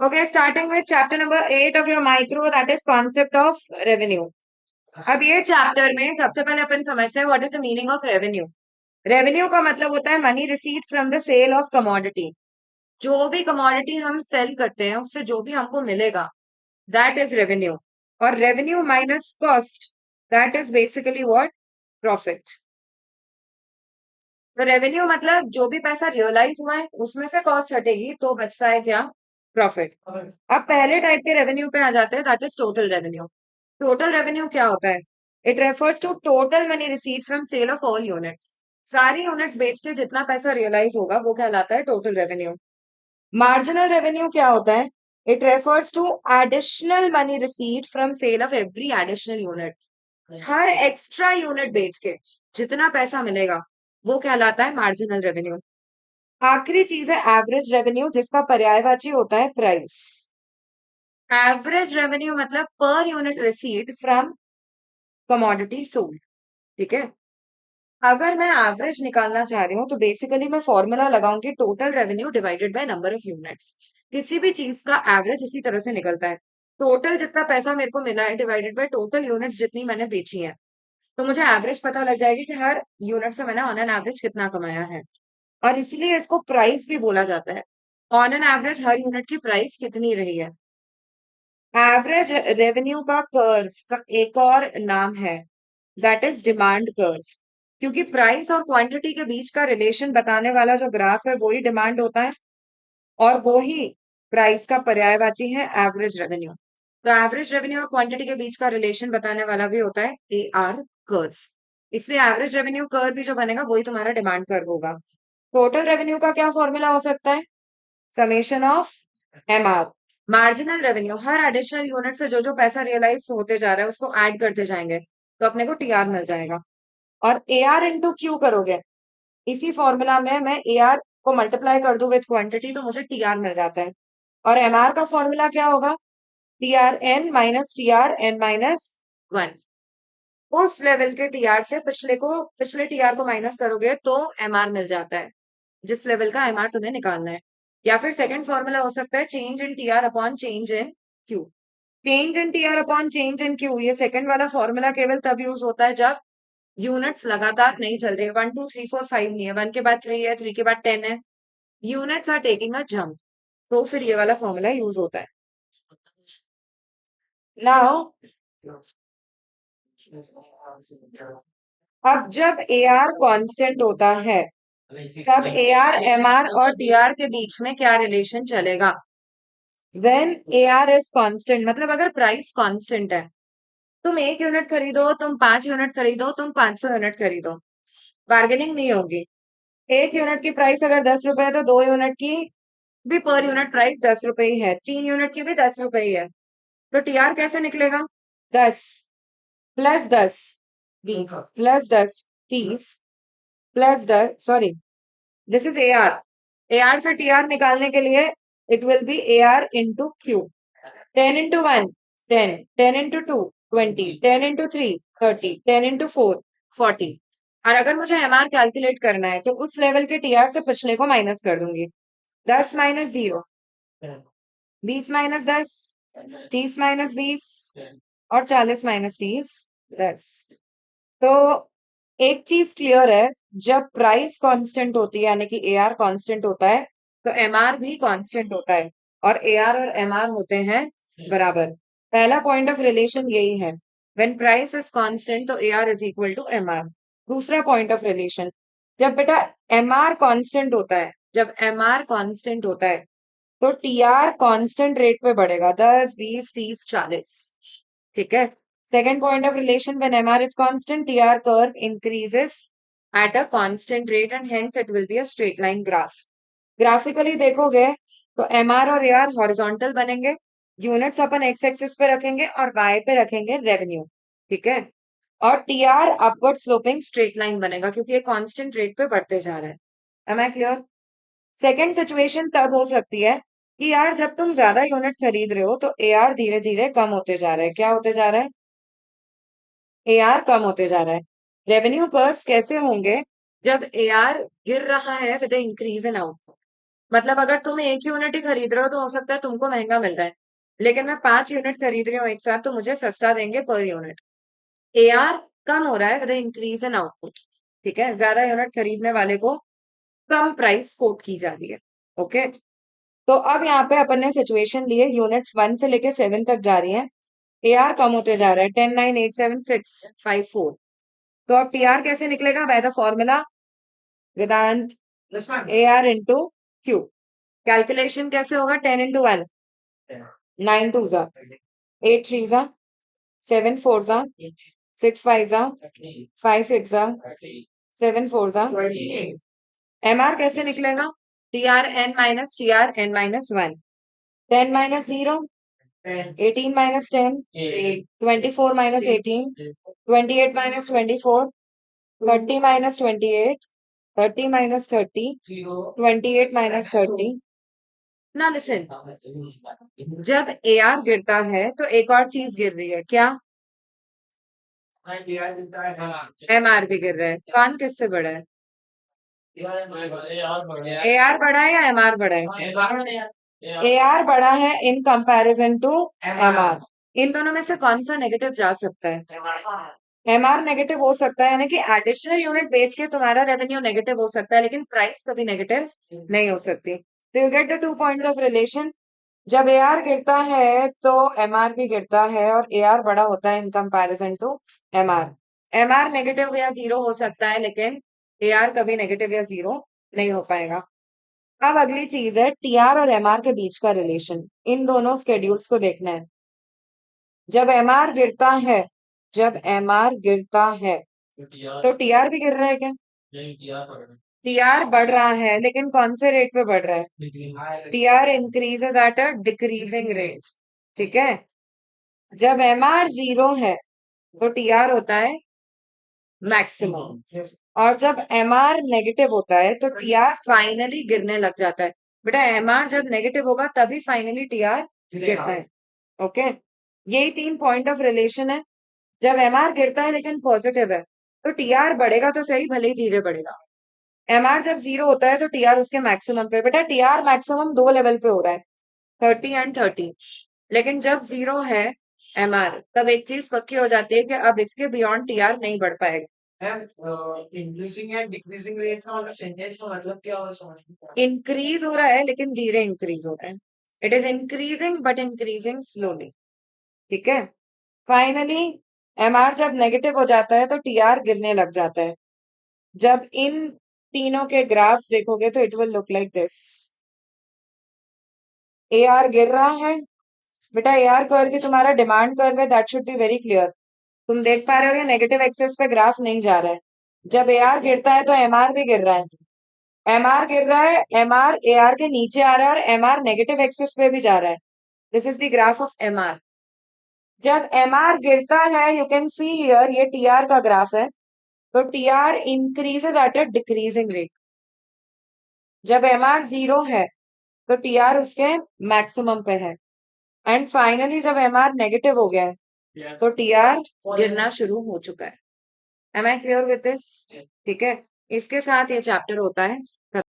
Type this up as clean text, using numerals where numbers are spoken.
Okay, starting with chapter number 8 of your micro, that is concept of revenue. अब ये chapter में सबसे पहले अपन समझते हैं what is the meaning of revenue. Revenue का मतलब होता है money receipt from the sale of commodity. जो भी कमोडिटी हम सेल करते हैं उससे जो भी हमको मिलेगा दैट इज रेवेन्यू। और revenue minus cost that is basically what, profit. तो रेवेन्यू मतलब जो भी पैसा रियलाइज हुआ है उसमें से कॉस्ट हटेगी तो बचता है क्या, प्रॉफिट। अब पहले टाइप के रेवेन्यू पे आ जाते हैं, that is total revenue. Total revenue क्या होता है? It refers to total money receive from sale of all units. सारी यूनिट्स बेच के जितना पैसा रियलाइज होगा वो कहलाता है टोटल रेवेन्यू। मार्जिनल रेवेन्यू क्या होता है? It refers to additional money receive from sale of every additional unit. हर एक्स्ट्रा यूनिट बेच के जितना पैसा मिलेगा वो कहलाता है मार्जिनल रेवेन्यू। आखिरी चीज है एवरेज रेवेन्यू, जिसका पर्यायवाची होता है प्राइस। एवरेज रेवेन्यू मतलब per unit received from commodity sold. ठीक है। अगर मैं एवरेज निकालना चाह रही हूँ तो बेसिकली मैं फॉर्मूला लगाऊंगी total revenue divided by number of units. किसी भी चीज का एवरेज इसी तरह से निकलता है, टोटल जितना पैसा मेरे को मिला है डिवाइडेड बाय टोटल यूनिट्स जितनी मैंने बेची है। तो मुझे एवरेज पता लग जाएगी कि हर यूनिट से मैंने ऑन एन एवरेज कितना कमाया है। और इसलिए इसको प्राइस भी बोला जाता है। On an average her unit की प्राइस कितनी रही है। एवरेज रेवेन्यू का कर्व का एक और नाम है, दैट इज डिमांड कर्व। क्योंकि प्राइस और क्वांटिटी के बीच का रिलेशन बताने वाला जो ग्राफ है वही डिमांड होता है, और वो ही प्राइस का पर्यायवाची है एवरेज रेवेन्यू। तो एवरेज रेवेन्यू और क्वांटिटी के बीच का रिलेशन बताने वाला भी होता है ए आर कर्व। इसलिए एवरेज रेवेन्यू कर्व भी जो बनेगा वही तुम्हारा डिमांड कर्व होगा। टोटल रेवेन्यू का क्या फॉर्मूला हो सकता है? Summation of M R. Marginal revenue हर एडिशनल यूनिट से जो जो पैसा रियलाइज होते जा रहा है उसको ऐड करते जाएंगे तो अपने को टीआर मिल जाएगा। और ए आर इंटू क्यू करोगे, इसी फॉर्मूला में मैं ए आर को मल्टीप्लाई कर दूं विद क्वांटिटी तो मुझे टी आर मिल जाता है। और एम आर का फॉर्मूला क्या होगा? T R N minus T R N minus one. उस लेवल के टीआर से पिछले टीआर को माइनस करोगे तो एमआर मिल जाता है, जिस लेवल का एमआर तुम्हें निकालना है। या फिर सेकंड फॉर्मूला हो सकता है change in TR upon change in Q. Change in TR upon change in Q, ये सेकंड वाला फॉर्मूला केवल तब यूज होता है जब यूनिट्स लगातार नहीं चल रही है, 1 2 3 4 5 नहीं है, 1 के बाद 3 है, 3 के बाद 10 है, units are taking a jump, तो फिर ये वाला फॉर्मूला यूज होता है। नाउ अब जब ए आर कॉन्स्टेंट होता है तब ए आर एम आर और टी आर के बीच में क्या रिलेशन चलेगा? When A R is constant मतलब अगर प्राइस कॉन्स्टेंट है, तुम 1 यूनिट खरीदो, तुम 5 यूनिट खरीदो, तुम 500 यूनिट खरीदो, बार्गेनिंग नहीं होगी। 1 यूनिट की प्राइस अगर 10 रुपए है तो 2 यूनिट की भी पर यूनिट प्राइस 10 रुपए ही है, 3 यूनिट की भी 10 रुपए ही है। तो टीआर कैसे निकलेगा? 10 + 10 20 +10 30 +10, sorry, this is A R. A R से टी आर निकालने के लिए it will be A R into Q. 10 × 1 10, 10 × 2 20, 10 × 3 30, 10 × 4 40। और अगर मुझे एम आर कैलकुलेट करना है तो उस लेवल के टी आर से पिछले को माइनस कर दूंगी। 10 - 0, 20 - 10, 30 - 20 और 40 - 30 10। तो एक चीज क्लियर है, जब प्राइस कांस्टेंट होती है यानी कि एआर कांस्टेंट होता है तो एमआर भी कांस्टेंट होता है, और एआर और एमआर होते हैं बराबर। पहला पॉइंट ऑफ रिलेशन यही है, व्हेन प्राइस इज कांस्टेंट तो AR is equal to MR. दूसरा पॉइंट ऑफ रिलेशन, जब बेटा एमआर कांस्टेंट होता है, जब एमआर कांस्टेंट होता है तो टीआर कांस्टेंट रेट पे बढ़ेगा, 10 20 30 40। ठीक है। Second point of relation, when MR is constant, TR curve increases at a constant rate and hence it will be a straight line graph. Graphically देखोगे तो MR और AR हॉरिजॉन्टल बनेंगे, units अपन x axis पे रखेंगे और Y पे रखेंगे revenue. ठीक है। और TR upward sloping straight line बनेगा क्योंकि ये कांस्टेंट रेट पे बढ़ते जा रहा है। Am I clear? Second situation तब हो सकती है कि यार जब तुम ज्यादा यूनिट खरीद रहे हो तो AR धीरे धीरे कम होते जा रहा है। क्या होते जा रहा है? एआर कम होते जा रहा है। रेवेन्यू कर्व्स कैसे होंगे? जब एआर गिर रहा है विद इंक्रीज इन आउटपुट, मतलब अगर तुम एक यूनिट ही खरीद रहे हो तो हो सकता है तुमको महंगा मिल रहा है, लेकिन मैं 5 यूनिट खरीद रही हूँ एक साथ तो मुझे सस्ता देंगे पर यूनिट। एआर कम हो रहा है विद इंक्रीज इन आउटपुट। ठीक है, ज्यादा यूनिट खरीदने वाले को कम प्राइस कोट की जा रही है। ओके, तो अब यहाँ पे अपन ने सिचुएशन ली है, यूनिट्स 1 से लेके 7 तक जा रही है, एआर कम होते जा रहा है, 10 9 8 7 6 5 4। तो अब टीआर कैसे निकलेगा? By the formula Vedant, AR into Q. Calculation कैसे होगा? 10 इंटू 1, 9 2 जा, 8 3 जा, 7 4 जा, 6 5 जा, 5 6 जा, 7 4 जा। एमआर कैसे निकलेगा? TR N minus TR N minus 1, 10 minus 0, 18 minus 10, 24 minus 18, 28 minus 24, 30 minus 28, 30 minus 30, 28 minus 30। ना लिसन, जब एआर गिरता है तो एक और चीज गिर रही है, क्या? एमआर भी गिर रहा है। कौन किससे बड़ा है? एआर बड़ा है या एमआर बड़ा है? एआर बड़ा है इन कंपैरिजन टू एमआर। इन दोनों में से कौन सा नेगेटिव जा सकता है? एमआर नेगेटिव हो सकता है, यानी कि एडिशनल यूनिट बेच के तुम्हारा रेवेन्यू नेगेटिव हो सकता है, लेकिन प्राइस कभी नेगेटिव नहीं हो सकती। तो you get the 2 points of relation. जब एआर गिरता है तो एमआर भी गिरता है और एआर बड़ा होता है in comparison to MR. MR negative या जीरो हो सकता है, लेकिन एआर कभी नेगेटिव या जीरो नहीं हो पाएगा। अब अगली चीज है टीआर और एमआर के बीच का रिलेशन। इन दोनों स्केड्यूल्स को देखना है। जब एमआर गिरता है, जब एमआर गिरता है तो टीआर भी गिर रहा है क्या? टीआर बढ़ रहा है, लेकिन कौन से रेट पे बढ़ रहा है? TR increases at a decreasing rate. ठीक है, जब एमआर 0 है तो टीआर होता है मैक्सिमम, और जब एमआर नेगेटिव होता है तो टीआर फाइनली गिरने लग जाता है। बेटा एमआर जब नेगेटिव होगा तभी फाइनली टीआर गिरता है। ओके, यही 3 पॉइंट ऑफ रिलेशन है। जब एमआर गिरता है लेकिन पॉजिटिव है तो टीआर बढ़ेगा तो सही, भले ही धीरे बढ़ेगा। एमआर जब 0 होता है तो टीआर उसके मैक्सिमम पे। बेटा टीआर मैक्सिमम 2 लेवल पे हो रहा है, 30 एंड 30, लेकिन जब 0 है एमआर तब एक चीज पक्की हो जाती है कि अब इसके बियॉन्ड टीआर नहीं बढ़ पाएगा। इंक्रीजिंग एंड डिक्रीजिंग रेट का मतलब सेंटेंस का मतलब क्या होगा समझ नहीं आ रहा। इंक्रीज हो रहा है लेकिन धीरे इंक्रीज हो रहा है। It is increasing but increasing slowly. ठीक है, फाइनली एमआर जब नेगेटिव हो जाता है तो टीआर गिरने लग जाता है। जब इन तीनों के ग्राफ्स देखोगे तो it will look like this. AR गिर रहा है। बेटा एआर कर्व की तुम्हारा डिमांड कर्व है, that should be very clear. तुम देख पा रहे हो ये नेगेटिव एक्सेस पे ग्राफ नहीं जा रहा है। जब एआर गिरता है तो एमआर भी गिर रहा है। एमआर गिर रहा है, एमआर एआर के नीचे आ रहा है और एमआर नेगेटिव एक्सेस पे भी जा रहा है। This is the graph of MR. जब एमआर गिरता है, यू कैन सी हियर, ये टीआर का ग्राफ है, तो TR increases at a decreasing rate. जब एमआर 0 है तो टीआर उसके मैक्सिमम पे है, एंड फाइनली जब एमआर नेगेटिव हो गया है तो टीआर गिरना शुरू हो चुका है। Am I clear with this? ठीक है, इसके साथ ये चैप्टर होता है।